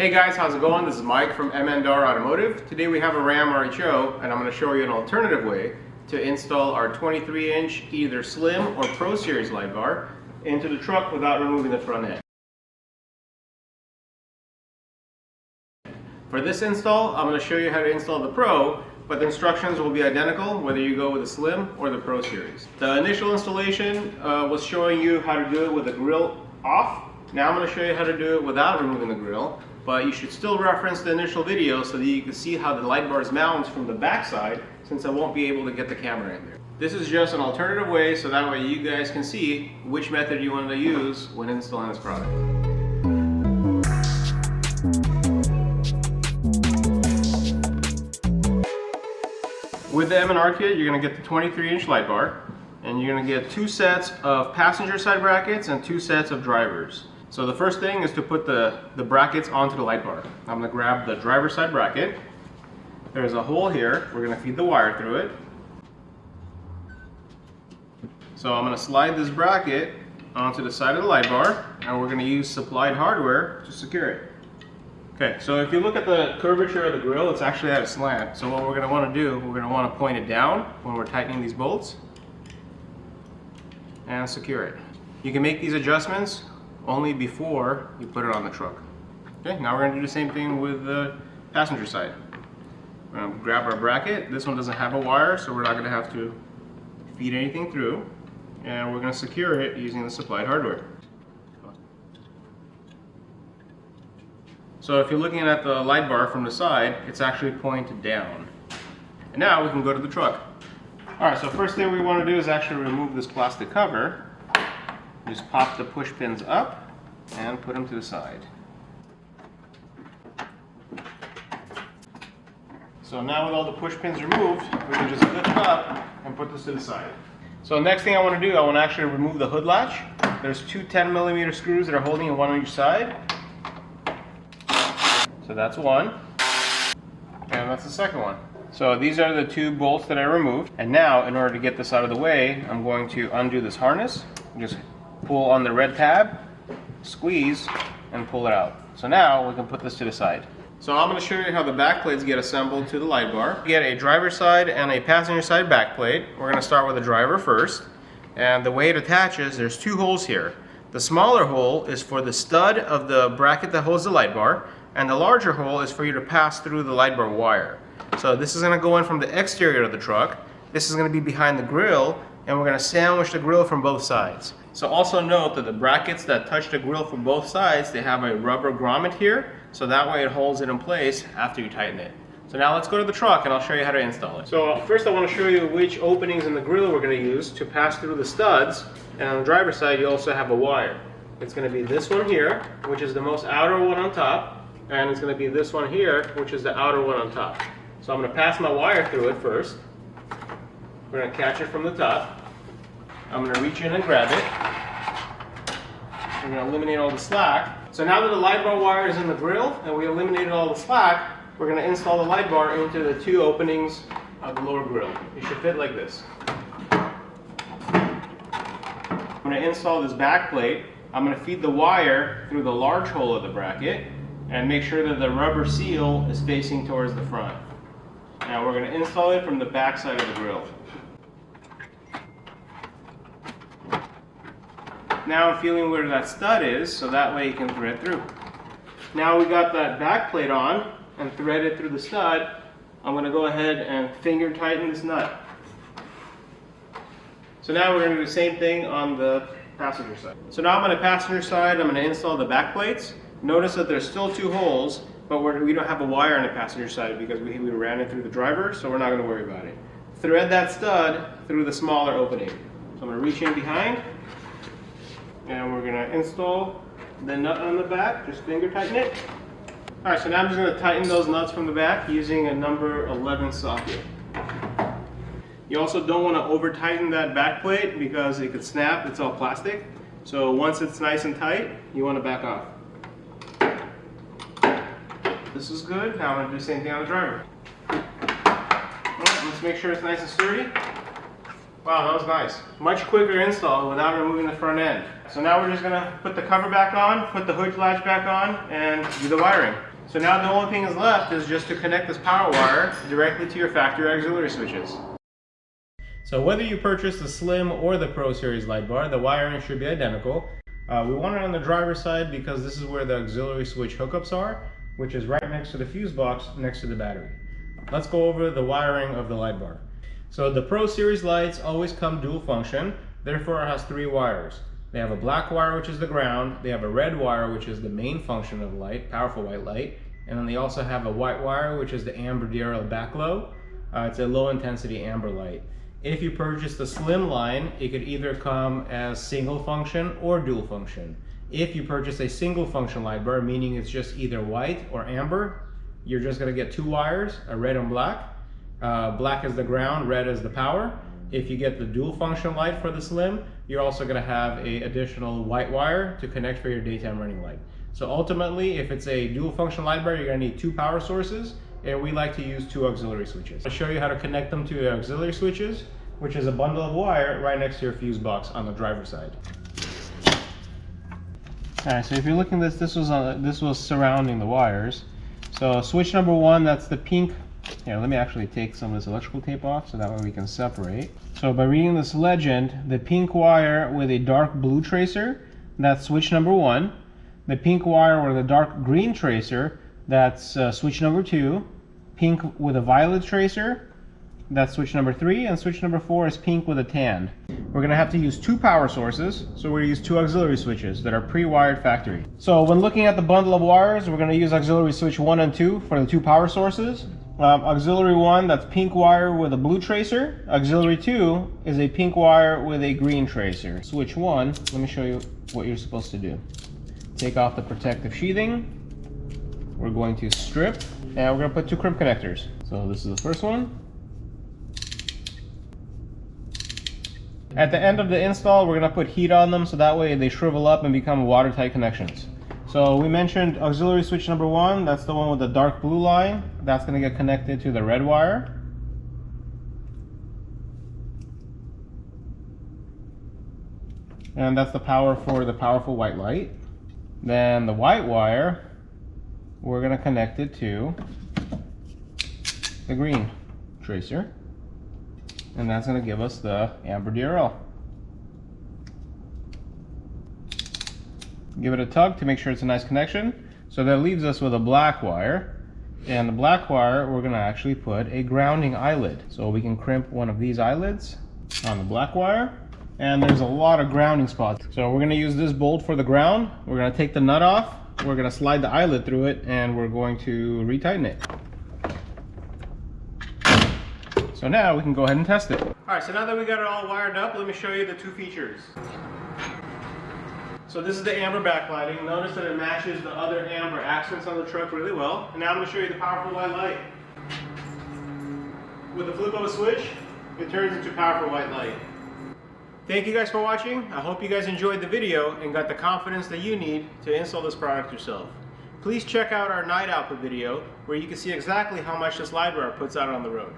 Hey guys, how's it going? This is Mike from M&R Automotive. Today we have a RAM RHO and I'm going to show you an alternative way to install our 23-inch either Slim or Pro Series light bar into the truck without removing the front end. For this install, I'm going to show you how to install the Pro, but the instructions will be identical whether you go with the Slim or the Pro Series. The initial installation was showing you how to do it with the grill off. Now I'm going to show you how to do it without removing the grill, but you should still reference the initial video so that you can see how the light bar is mounted from the back side, since I won't be able to get the camera in there. This is just an alternative way so that way you guys can see which method you want to use when installing this product. With the M&R kit, you're going to get the 23-inch light bar, and you're going to get two sets of passenger side brackets and two sets of drivers. So the first thing is to put the brackets onto the light bar. I'm going to grab the driver side bracket. There's a hole here. We're going to feed the wire through it. So I'm going to slide this bracket onto the side of the light bar, and we're going to use supplied hardware to secure it. Okay, so if you look at the curvature of the grill, it's actually at a slant. So what we're going to want to do, we're going to want to point it down when we're tightening these bolts and secure it. You can make these adjustments only before you put it on the truck. Okay, now we're going to do the same thing with the passenger side. We're going to grab our bracket. This one doesn't have a wire, so we're not going to have to feed anything through. And we're going to secure it using the supplied hardware. So if you're looking at the light bar from the side, it's actually pointed down. And now we can go to the truck. Alright, so first thing we want to do is actually remove this plastic cover. Just pop the push pins up and put them to the side. So now with all the push pins removed, we can just lift up and put this to the side. So the next thing I want to do, I want to actually remove the hood latch. There's two 10mm screws that are holding it, one on each side. So that's one, and that's the second one. So these are the two bolts that I removed. And now, in order to get this out of the way, I'm going to undo this harness. Just pull on the red tab, squeeze, and pull it out. So now we can put this to the side. So I'm going to show you how the back plates get assembled to the light bar. You get a driver side and a passenger side back plate. We're going to start with the driver first. And the way it attaches, there's two holes here. The smaller hole is for the stud of the bracket that holds the light bar, and the larger hole is for you to pass through the light bar wire. So this is going to go in from the exterior of the truck. This is going to be behind the grill, and we're going to sandwich the grill from both sides. So also note that the brackets that touch the grill from both sides, they have a rubber grommet here, so that way it holds it in place after you tighten it. So now let's go to the truck and I'll show you how to install it. So first I want to show you which openings in the grill we're going to use to pass through the studs, and on the driver's side you also have a wire. It's going to be this one here, which is the most outer one on top, and it's going to be this one here, which is the outer one on top. So I'm going to pass my wire through it first. We're going to catch it from the top. I'm going to reach in and grab it. We're going to eliminate all the slack. So now that the light bar wire is in the grill and we eliminated all the slack, we're going to install the light bar into the two openings of the lower grill. It should fit like this. I'm going to install this back plate. I'm going to feed the wire through the large hole of the bracket and make sure that the rubber seal is facing towards the front. Now we're going to install it from the back side of the grill. Now I'm feeling where that stud is, so that way you can thread through. Now we got that back plate on and thread it through the stud. I'm going to go ahead and finger tighten this nut. So now we're going to do the same thing on the passenger side. So now I'm on the passenger side, I'm going to install the back plates. Notice that there's still two holes, but we don't have a wire on the passenger side because we ran it through the driver, so we're not going to worry about it. Thread that stud through the smaller opening. So I'm going to reach in behind, and we're going to install the nut on the back. Just finger tighten it. Alright, so now I'm just going to tighten those nuts from the back using a number 11 socket. You also don't want to over tighten that back plate because it could snap. It's all plastic. So once it's nice and tight, you want to back off. This is good. Now I'm going to do the same thing on the driver. Alright, let's make sure it's nice and sturdy. Wow, that was nice. Much quicker install without removing the front end. So now we're just gonna put the cover back on, put the hood latch back on, and do the wiring. So now the only thing is left is just to connect this power wire directly to your factory auxiliary switches. So whether you purchase the Slim or the Pro Series light bar, the wiring should be identical. We want it on the driver's side because this is where the auxiliary switch hookups are, which is right next to the fuse box next to the battery. Let's go over the wiring of the light bar. So the Pro Series lights always come dual function, therefore it has 3 wires. They have a black wire, which is the ground, they have a red wire, which is the main function of the light, powerful white light, and then they also have a white wire, which is the amber DRL backglow. It's a low intensity amber light. If you purchase the Slim line, it could either come as single function or dual function. If you purchase a single function light bar, meaning it's just either white or amber, you're just gonna get 2 wires, a red and black. Black is the ground, red is the power. If you get the dual function light for the Slim, you're also going to have an additional white wire to connect for your daytime running light. So ultimately, if it's a dual function light bar, you're going to need 2 power sources, and we like to use 2 auxiliary switches. I'll show you how to connect them to the auxiliary switches, which is a bundle of wire right next to your fuse box on the driver's side. Alright, so if you're looking at this was surrounding the wires. So switch number 1, that's the pink. Here, let me actually take some of this electrical tape off so that way we can separate. So by reading this legend, the pink wire with a dark blue tracer, that's switch number 1. The pink wire with a dark green tracer, that's switch number 2. Pink with a violet tracer, that's switch number 3. And switch number 4 is pink with a tan. We're going to have to use 2 power sources, so we're going to use 2 auxiliary switches that are pre-wired factory. So when looking at the bundle of wires, we're going to use auxiliary switch 1 and 2 for the 2 power sources. Auxiliary 1, that's pink wire with a blue tracer. Auxiliary 2 is a pink wire with a green tracer. Switch 1, let me show you what you're supposed to do. Take off the protective sheathing. We're going to strip, and we're going to put 2 crimp connectors. So this is the first one. At the end of the install, we're going to put heat on them so that way they shrivel up and become watertight connections. So we mentioned auxiliary switch number 1, that's the one with the dark blue line. That's going to get connected to the red wire. And that's the power for the powerful white light. Then the white wire, we're going to connect it to the green tracer. And that's going to give us the amber DRL. Give it a tug to make sure it's a nice connection. So that leaves us with a black wire. And the black wire, we're going to actually put a grounding eyelid. So we can crimp one of these eyelids on the black wire. And there's a lot of grounding spots. So we're going to use this bolt for the ground. We're going to take the nut off. We're going to slide the eyelid through it, and we're going to retighten it. So now we can go ahead and test it. Alright, so now that we got it all wired up, let me show you the 2 features. So this is the amber backlighting. Notice that it matches the other amber accents on the truck really well. And now I'm going to show you the powerful white light. With the flip of a switch, it turns into powerful white light. Thank you guys for watching. I hope you guys enjoyed the video and got the confidence that you need to install this product yourself. Please check out our night output video where you can see exactly how much this light bar puts out on the road.